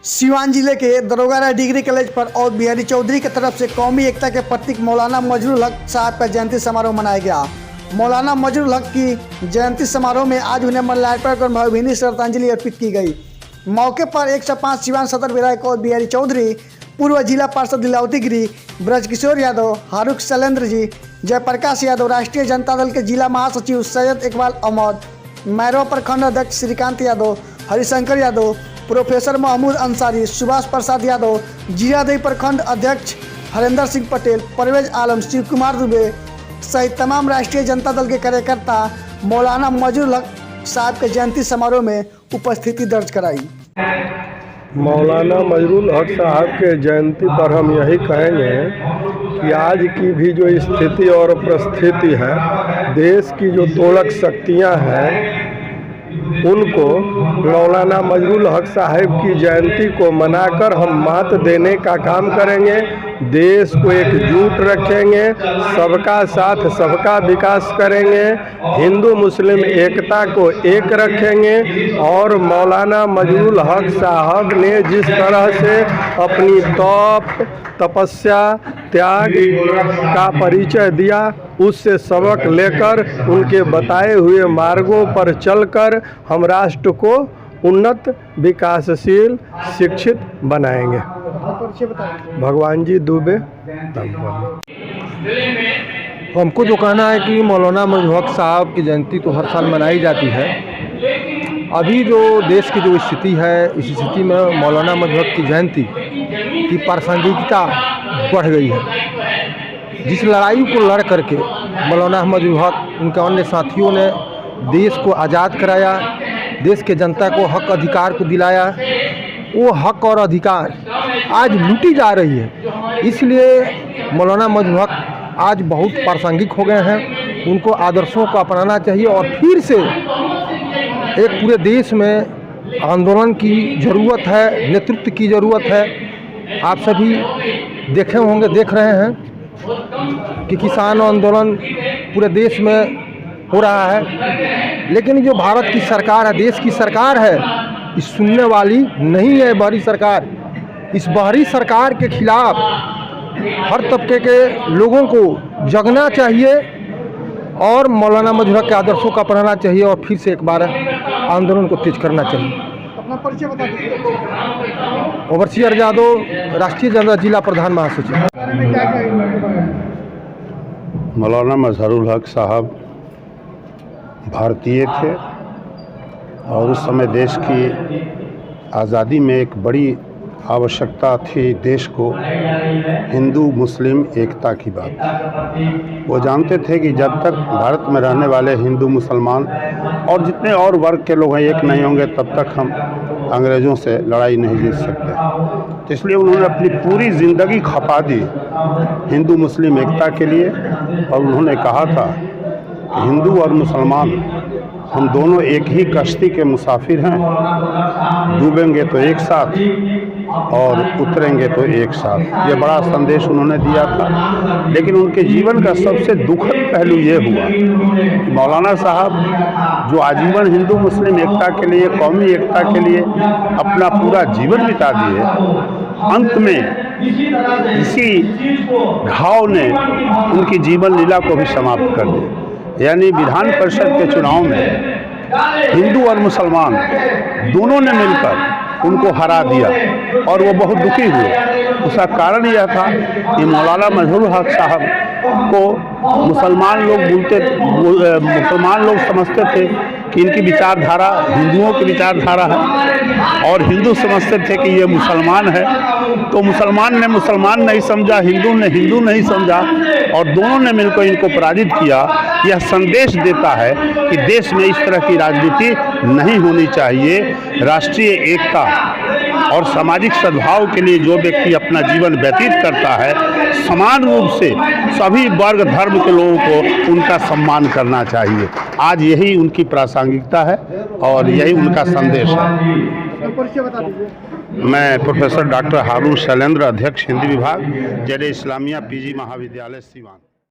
सिवान जिले के दरोगारा degree college पर और बिहारी चौधरी की तरफ से कौमी एकता के प्रतीक मौलाना मजरूल हक साहब का जयंती समारोह मनाया गया। मौलाना मजरूल हक की जयंती समारोह में आज उन्हें मल्यार्पण कर भावभीनी श्रद्धांजलि अर्पित की गई। मौके पर 105 सिवान सदर विधायक और बिहारी चौधरी, पूर्व जिला पार्षद लीलावती गिरी, ब्रजकिशोर यादव, हारुख शैलेंद्र जी, जयप्रकाश यादव, राष्ट्रीय जनता दल के जिला महासचिव सैयद इकबाल अहमद, मैरवा प्रखंड अध्यक्ष श्रीकांत यादव, हरिशंकर यादव, प्रोफेसर महमूद अंसारी, सुभाष प्रसाद यादव, जीरादेई प्रखंड अध्यक्ष हरेंद्र सिंह पटेल, परवेज आलम, शिव कुमार दुबे सहित तमाम राष्ट्रीय जनता दल के कार्यकर्ता मौलाना मजरूल हक साहब के जयंती समारोह में उपस्थिति दर्ज कराई। मौलाना मजरूल हक साहब के जयंती पर हम यही कहेंगे कि आज की भी जो स्थिति और परिस्थिति है, देश की जो तोड़क शक्तियां हैं, उनको मौलाना मजरूल हक साहब की जयंती को मनाकर हम मात देने का काम करेंगे। देश को एकजुट रखेंगे, सबका साथ सबका विकास करेंगे, हिंदू मुस्लिम एकता को एक रखेंगे। और मौलाना मजरूल हक साहब ने जिस तरह से अपनी तपस्या त्याग का परिचय दिया, उससे सबक लेकर उनके बताए हुए मार्गों पर चलकर हम राष्ट्र को उन्नत, विकासशील, शिक्षित बनाएंगे। भगवान जी दुबे। हमको जो कहना है कि मौलाना मजरूल हक साहब की जयंती तो हर साल मनाई जाती है। अभी जो देश की जो स्थिति है, इस स्थिति में मौलाना मजरूल हक की जयंती की प्रासंगिकता बढ़ गई है। जिस लड़ाई को लड़ करके मौलाना मजरूल हक, उनके अन्य साथियों ने देश को आज़ाद कराया, देश के जनता को हक अधिकार को दिलाया, वो हक और अधिकार आज लूटी जा रही है। इसलिए मौलाना मजरूल हक आज बहुत प्रासंगिक हो गए हैं। उनको आदर्शों को अपनाना चाहिए और फिर से एक पूरे देश में आंदोलन की ज़रूरत है, नेतृत्व की ज़रूरत है। आप सभी देखे होंगे, देख रहे हैं कि किसान आंदोलन पूरे देश में हो रहा है, लेकिन जो भारत की सरकार है, देश की सरकार है, इस सुनने वाली नहीं है बाहरी सरकार। इस बाहरी सरकार के खिलाफ हर तबके के लोगों को जगना चाहिए और मौलाना मजरूल हक के आदर्शों का अपनाना चाहिए और फिर से एक बार आंदोलन को तेज करना चाहिए। अपना परिचय बता दीजिए। ओवरसियर यादव, राष्ट्रीय जनता जिला प्रधान महासचिव। मौलाना मजरूल हक साहब भारतीय थे और उस समय देश की आज़ादी में एक बड़ी आवश्यकता थी देश को हिंदू मुस्लिम एकता की बात। वो जानते थे कि जब तक भारत में रहने वाले हिंदू मुसलमान और जितने और वर्ग के लोग हैं एक नहीं होंगे, तब तक हम अंग्रेज़ों से लड़ाई नहीं जीत सकते। तो इसलिए उन्होंने अपनी पूरी ज़िंदगी खपा दी हिंदू मुस्लिम एकता के लिए। और उन्होंने कहा था कि हिंदू और मुसलमान हम दोनों एक ही कश्ती के मुसाफिर हैं, डूबेंगे तो एक साथ और उतरेंगे तो एक साथ। ये बड़ा संदेश उन्होंने दिया था। लेकिन उनके जीवन का सबसे दुखद पहलू ये हुआ कि मौलाना साहब जो आजीवन हिंदू मुस्लिम एकता के लिए, कौमी एकता के लिए अपना पूरा जीवन बिता दिए, अंत में इसी घाव ने उनकी जीवन लीला को भी समाप्त कर दिया। यानी विधान परिषद के चुनाव में हिंदू और मुसलमान दोनों ने मिलकर उनको हरा दिया और वो बहुत दुखी हुए। उसका कारण यह था कि मौलाना मजरूल हक साहब को मुसलमान लोग समझते थे कि इनकी विचारधारा हिंदुओं की विचारधारा है और हिंदू समझते थे कि ये मुसलमान है। तो मुसलमान ने मुसलमान नहीं समझा, हिंदू ने हिंदू नहीं समझा और दोनों ने मिलकर इनको पराजित किया। यह संदेश देता है कि देश में इस तरह की राजनीति नहीं होनी चाहिए। राष्ट्रीय एकता और सामाजिक सद्भाव के लिए जो व्यक्ति अपना जीवन व्यतीत करता है, समान रूप से सभी वर्ग धर्म के लोगों को उनका सम्मान करना चाहिए। आज यही उनकी प्रासंगिकता है और यही उनका संदेश है। मैं प्रोफेसर डॉक्टर हारुख शैलेंद्र, अध्यक्ष हिंदी विभाग, जरे इस्लामिया पीजी महाविद्यालय सिवान।